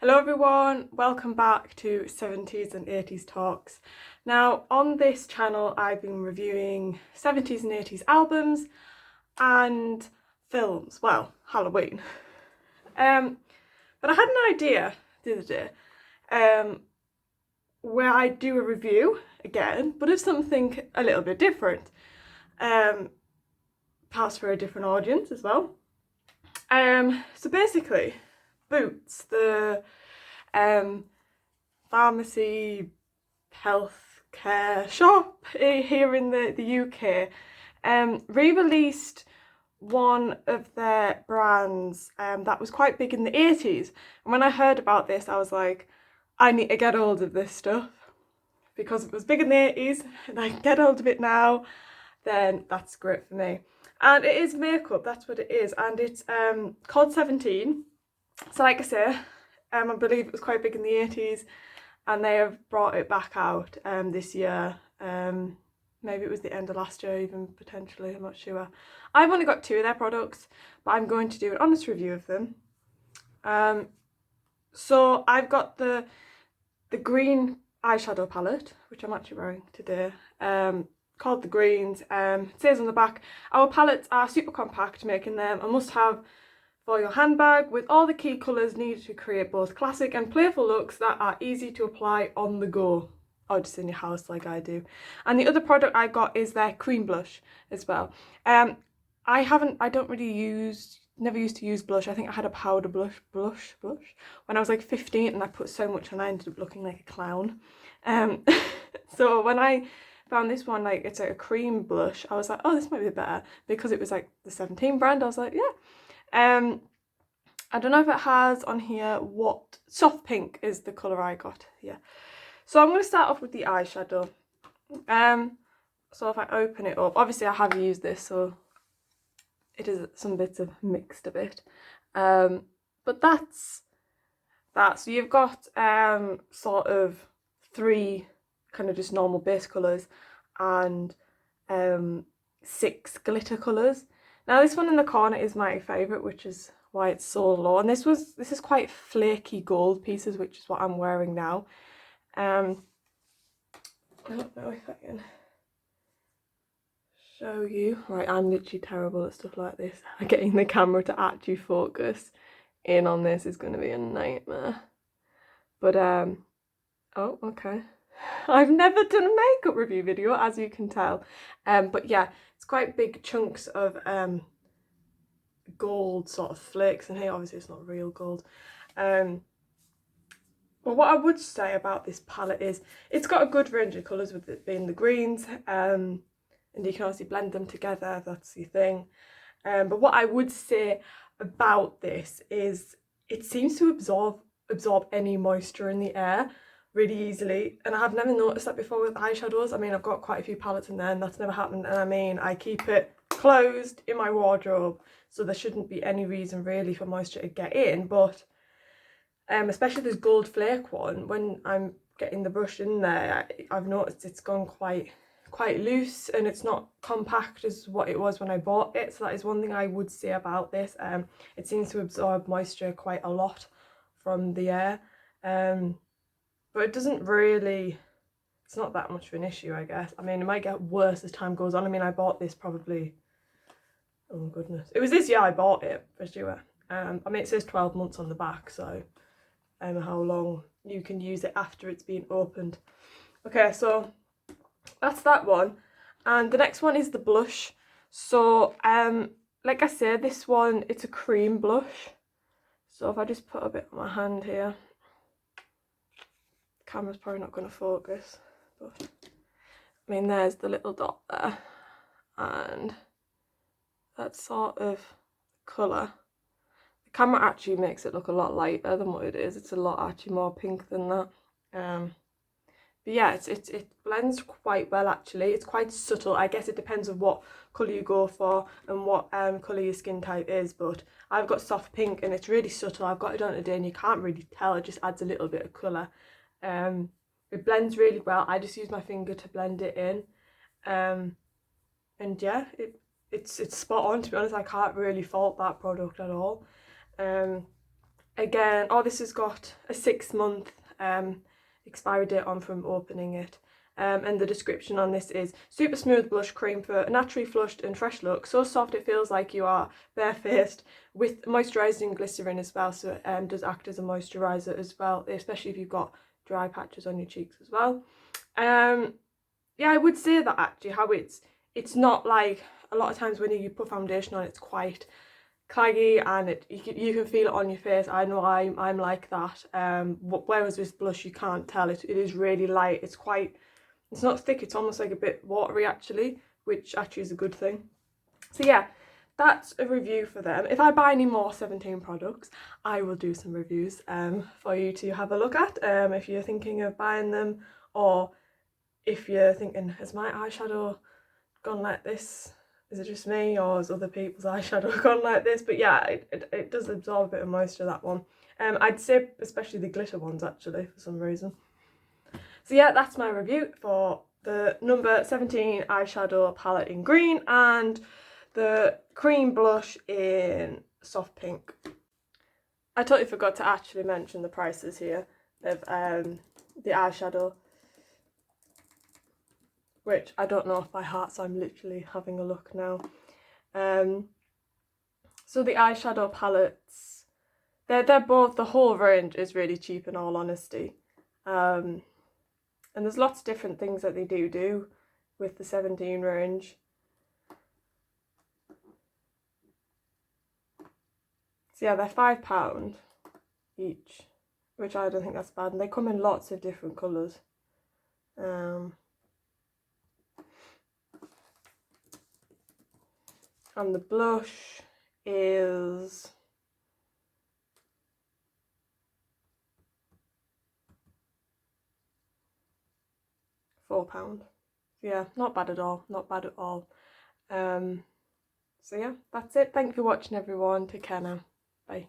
Hello everyone, welcome back to 70s and 80s Talks. Now on this channel I've been reviewing 70s and 80s albums and films, well, Halloween. But I had an idea the other day where I do a review again, but of something a little bit different. Perhaps for a different audience as well. So basically, Boots, the pharmacy healthcare shop here in the UK, re-released one of their brands that was quite big in the 80s. And when I heard about this, I was like, I need to get hold of this stuff because it was big in the 80s and I can get hold of it now, then that's great for me. And it is makeup, that's what it is, and it's called 17. So like I say, I believe it was quite big in the 80s and they have brought it back out this year. Maybe it was the end of last year even, potentially, I'm not sure. I've only got 2 of their products, but I'm going to do an honest review of them. So I've got the Green Eyeshadow Palette, which I'm actually wearing today, called the Greens. It says on the back, our palettes are super compact, making them a must-have for your handbag, with all the key colours needed to create both classic and playful looks that are easy to apply on the go, or just in your house like I do. And the other product I got is their cream blush as well. Never used to use blush. I think I had a powder blush when I was like 15 and I put so much and I ended up looking like a clown. So when I found this one, like it's like a cream blush, I was like, oh, this might be better, because it was like the 17 brand. I was like, yeah. I don't know if it has on here what, soft pink is the colour I got here. So I'm going to start off with the eyeshadow. So if I open it up, obviously I have used this, so it is some bits of mixed a bit. But that's that. So you've got sort of 3 kind of just normal base colours and 6 glitter colours. Now this one in the corner is my favourite, which is why it's so low. And this is quite flaky gold pieces, which is what I'm wearing now. I don't know if I can show you. Right, I'm literally terrible at stuff like this. Getting the camera to actually focus in on this is going to be a nightmare. But oh, okay. I've never done a makeup review video, as you can tell. But yeah, it's quite big chunks of gold sort of flakes in here. Obviously it's not real gold. But what I would say about this palette is it's got a good range of colours, with it being the greens, and you can obviously blend them together, that's the thing. But what I would say about this is it seems to absorb any moisture in the air really easily, and I have never noticed that before with eyeshadows. I mean, I've got quite a few palettes in there and that's never happened, and I mean, I keep it closed in my wardrobe, so there shouldn't be any reason really for moisture to get in. But especially this gold flake one, when I'm getting the brush in there, I've noticed it's gone quite loose and it's not compact as what it was when I bought it. So that is one thing I would say about this. It seems to absorb moisture quite a lot from the air, but it doesn't really, it's not that much of an issue, I guess. I mean, it might get worse as time goes on. I mean, I bought this probably, oh goodness, it was this year I bought it for sure. I mean, it says 12 months on the back, so how long you can use it after it's been opened. Okay, so that's that one. And the next one is the blush. So like I said, this one, it's a cream blush. So if I just put a bit on my hand here, the camera's probably not going to focus, but I mean, there's the little dot there, and that sort of colour. The camera actually makes it look a lot lighter than what it is. It's a lot actually more pink than that. But yeah, it blends quite well actually. It's quite subtle. I guess it depends on what colour you go for and what colour your skin type is, but I've got soft pink and it's really subtle. I've got it on today and you can't really tell. It just adds a little bit of colour. It blends really well. I just use my finger to blend it in. And yeah, it's spot on, to be honest. I can't really fault that product at all. Again, oh, this has got a 6-month expiry date on from opening it. And the description on this is super smooth blush cream for a naturally flushed and fresh look. So soft it feels like you are barefaced, with moisturising glycerin as well. So it does act as a moisturiser as well, especially if you've got dry patches on your cheeks as well. Yeah, I would say that actually, how it's not like a lot of times when you put foundation on, it's quite claggy and you can feel it on your face. I know I'm like that. Whereas with blush you can't tell. It is really light. It's not thick, it's almost like a bit watery actually, which actually is a good thing. So yeah, that's a review for them. If I buy any more 17 products, I will do some reviews for you to have a look at if you're thinking of buying them, or if you're thinking, has my eyeshadow gone like this? Is it just me, or has other people's eyeshadow gone like this? But yeah, it does absorb a bit of moisture, that one. I'd say especially the glitter ones actually, for some reason. So yeah, that's my review for the number 17 eyeshadow palette in green and the cream blush in soft pink. I totally forgot to actually mention the prices here of the eyeshadow, which I don't know off by heart, so I'm literally having a look now. So the eyeshadow palettes, they're both, the whole range is really cheap in all honesty. And there's lots of different things that they do with the 17 range. So yeah, they're £5 each, which I don't think that's bad. And they come in lots of different colours. And the blush is £4. Yeah, not bad at all, not bad at all. So yeah, that's it. Thank you for watching everyone. Take care now. Bye.